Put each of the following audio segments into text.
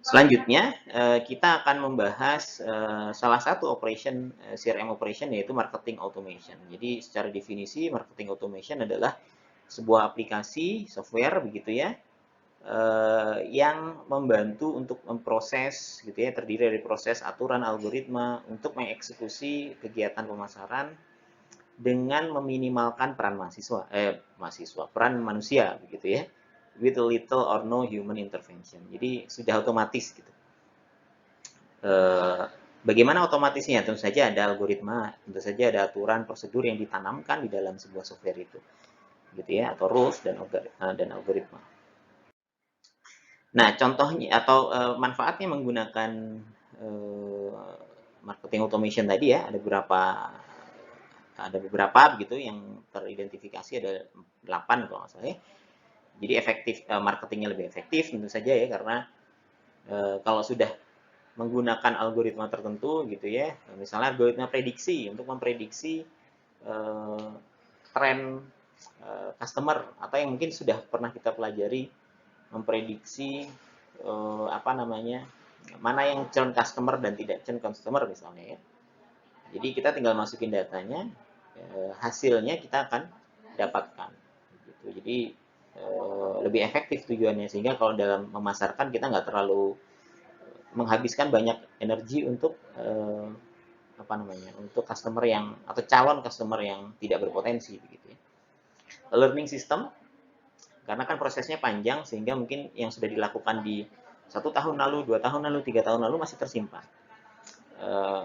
Selanjutnya, kita akan membahas salah satu CRM operation, yaitu marketing automation. Jadi secara definisi marketing automation adalah sebuah aplikasi software begitu ya, yang membantu untuk memproses gitu ya, terdiri dari proses aturan algoritma untuk mengeksekusi kegiatan pemasaran dengan meminimalkan peran manusia begitu ya, with little or no human intervention. Jadi sudah otomatis gitu. Bagaimana otomatisnya? Tentu saja ada algoritma, tentu saja ada aturan prosedur yang ditanamkan di dalam sebuah software itu, gitu ya, atau rules dan algoritma. Nah, contohnya atau manfaatnya menggunakan marketing automation tadi ya, ada beberapa begitu yang teridentifikasi, ada 8 kalau nggak salah ya. Jadi marketingnya lebih efektif tentu saja ya, karena kalau sudah menggunakan algoritma tertentu gitu ya, misalnya algoritma prediksi untuk memprediksi tren customer, atau yang mungkin sudah pernah kita pelajari, memprediksi mana yang churn customer dan tidak churn customer misalnya ya. Jadi kita tinggal masukin datanya, hasilnya kita akan dapatkan gitu. Jadi lebih efektif tujuannya, sehingga kalau dalam memasarkan kita nggak terlalu menghabiskan banyak energi untuk untuk customer yang, atau calon customer yang tidak berpotensi begitu ya. Learning system, karena kan prosesnya panjang, sehingga mungkin yang sudah dilakukan di 1 tahun lalu, 2 tahun lalu, 3 tahun lalu masih tersimpan.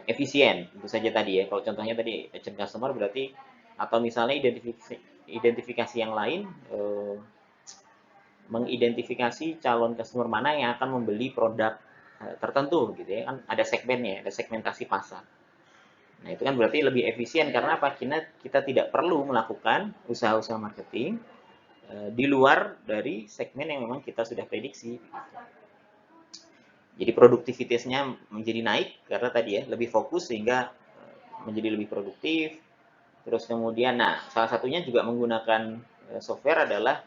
Efisien tentu saja tadi ya, kalau contohnya tadi agent customer berarti, atau misalnya identifikasi yang lain, mengidentifikasi calon customer mana yang akan membeli produk tertentu gitu ya, kan ada segmennya, ada segmentasi pasar. Nah, itu kan berarti lebih efisien, karena apa? Kita tidak perlu melakukan usaha-usaha marketing di luar dari segmen yang memang kita sudah prediksi. Jadi produktivitasnya menjadi naik karena tadi ya, lebih fokus sehingga menjadi lebih produktif. Terus kemudian, nah salah satunya juga menggunakan software adalah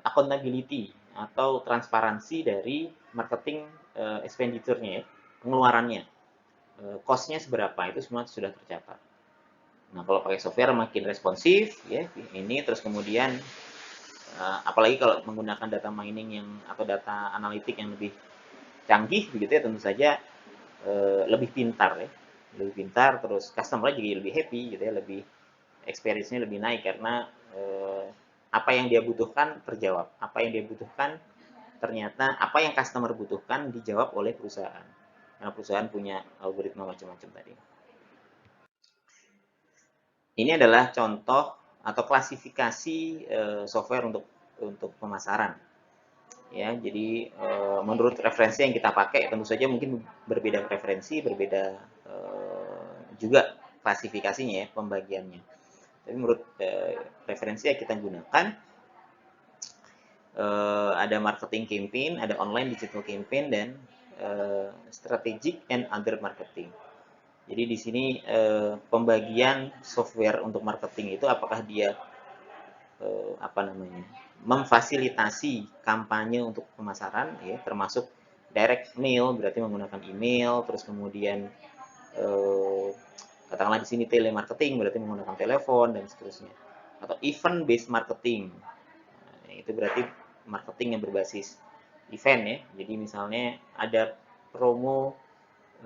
accountability atau transparansi dari marketing expenditure-nya ya, pengeluarannya. Cost-nya seberapa, itu semua sudah tercatat. Nah, kalau pakai software makin responsif ya ini, terus kemudian apalagi kalau menggunakan data mining yang, atau data analitik yang lebih canggih begitu ya, tentu saja lebih pintar ya, lebih pintar, terus customer juga lebih happy gitu ya, lebih experience-nya lebih naik, karena apa yang dia butuhkan terjawab, apa yang dia butuhkan ternyata, apa yang customer butuhkan dijawab oleh perusahaan, karena perusahaan punya algoritma macam-macam tadi. Ini adalah contoh atau klasifikasi software untuk pemasaran. Ya, jadi menurut referensi yang kita pakai, tentu saja mungkin berbeda referensi, berbeda juga klasifikasinya ya, pembagiannya. Tapi menurut referensi yang kita gunakan, ada marketing campaign, ada online digital campaign, dan strategic and other marketing. Jadi di sini pembagian software untuk marketing itu, apakah dia memfasilitasi kampanye untuk pemasaran ya, termasuk direct mail, berarti menggunakan email, terus kemudian katakanlah di sini telemarketing, berarti menggunakan telepon dan seterusnya, atau event based marketing. Nah, itu berarti marketing yang berbasis event ya. Jadi misalnya ada promo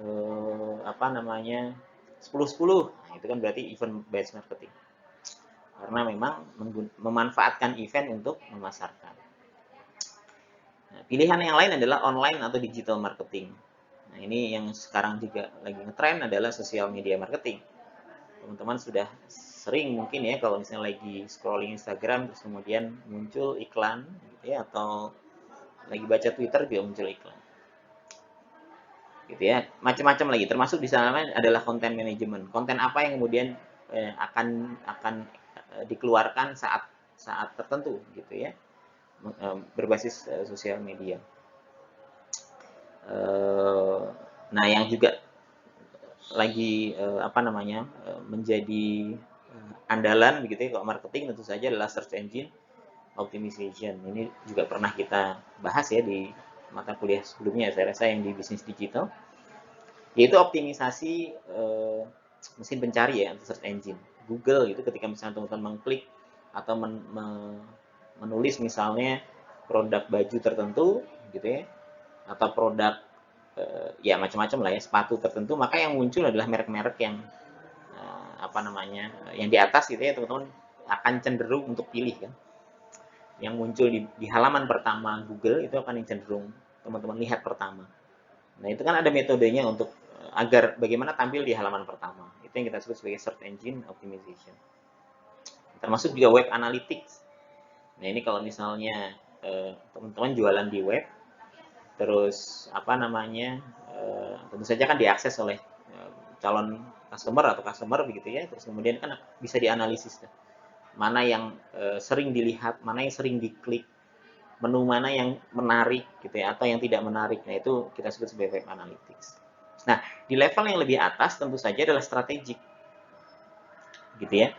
10-10, nah, itu kan berarti event based marketing, karena memang memanfaatkan event untuk memasarkan. Nah, pilihan yang lain adalah online atau digital marketing. Nah, ini yang sekarang juga lagi ngetren adalah social media marketing. Teman-teman sudah sering mungkin ya, kalau misalnya lagi scrolling Instagram terus kemudian muncul iklan gitu ya, atau lagi baca Twitter juga muncul iklan. Gitu ya. Macam-macam lagi, termasuk di sana adalah content management. Konten apa yang kemudian akan dikeluarkan saat tertentu gitu ya, berbasis sosial media. Nah, yang juga lagi menjadi andalan begitu ya kalau marketing, tentu saja adalah search engine optimization. Ini juga pernah kita bahas ya di mata kuliah sebelumnya, saya rasa yang di bisnis digital, yaitu optimisasi mesin pencari ya, search engine. Google itu ketika misalnya teman-teman mengklik atau menulis misalnya produk baju tertentu gitu ya, atau produk ya macam-macam lah ya, sepatu tertentu, maka yang muncul adalah merek-merek yang apa namanya, yang di atas gitu ya, teman-teman akan cenderung untuk pilih kan. Yang muncul di halaman pertama Google itu akan yang cenderung teman-teman lihat pertama. Nah, itu kan ada metodenya untuk agar bagaimana tampil di halaman pertama. Itu yang kita sebut sebagai search engine optimization. Termasuk juga web analytics. Nah, ini kalau misalnya teman-teman jualan di web, terus apa namanya, tentu saja kan diakses oleh calon customer begitu ya, terus kemudian kan bisa dianalisis mana yang sering dilihat, mana yang sering diklik, menu mana yang menarik gitu ya, atau yang tidak menarik. Nah, itu kita sebut sebagai web analytics. Nah, di level yang lebih atas tentu saja adalah strategik gitu ya.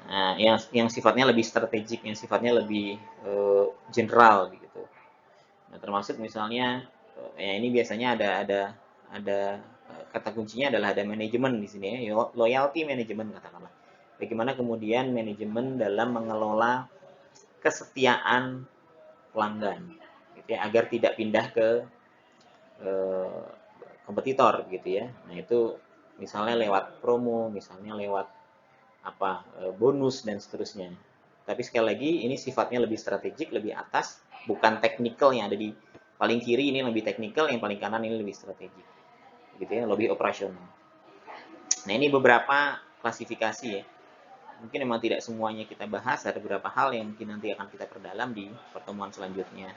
Nah, yang sifatnya lebih strategik, yang sifatnya lebih general gitu. Nah, termasuk misalnya ya ini biasanya ada kata kuncinya adalah ada manajemen di sini ya, loyalty management katakanlah. Bagaimana kemudian manajemen dalam mengelola kesetiaan pelanggan gitu ya, agar tidak pindah ke eh, kompetitor gitu ya. Nah, itu misalnya lewat promo, misalnya lewat apa bonus dan seterusnya. Tapi sekali lagi ini sifatnya lebih strategik, lebih atas, bukan teknikal yang ada di paling kiri ini lebih teknikal, yang paling kanan ini lebih strategik. Gitu ya, lebih operasional. Nah, ini beberapa klasifikasi ya. Mungkin memang tidak semuanya kita bahas, ada beberapa hal yang mungkin nanti akan kita perdalam di pertemuan selanjutnya.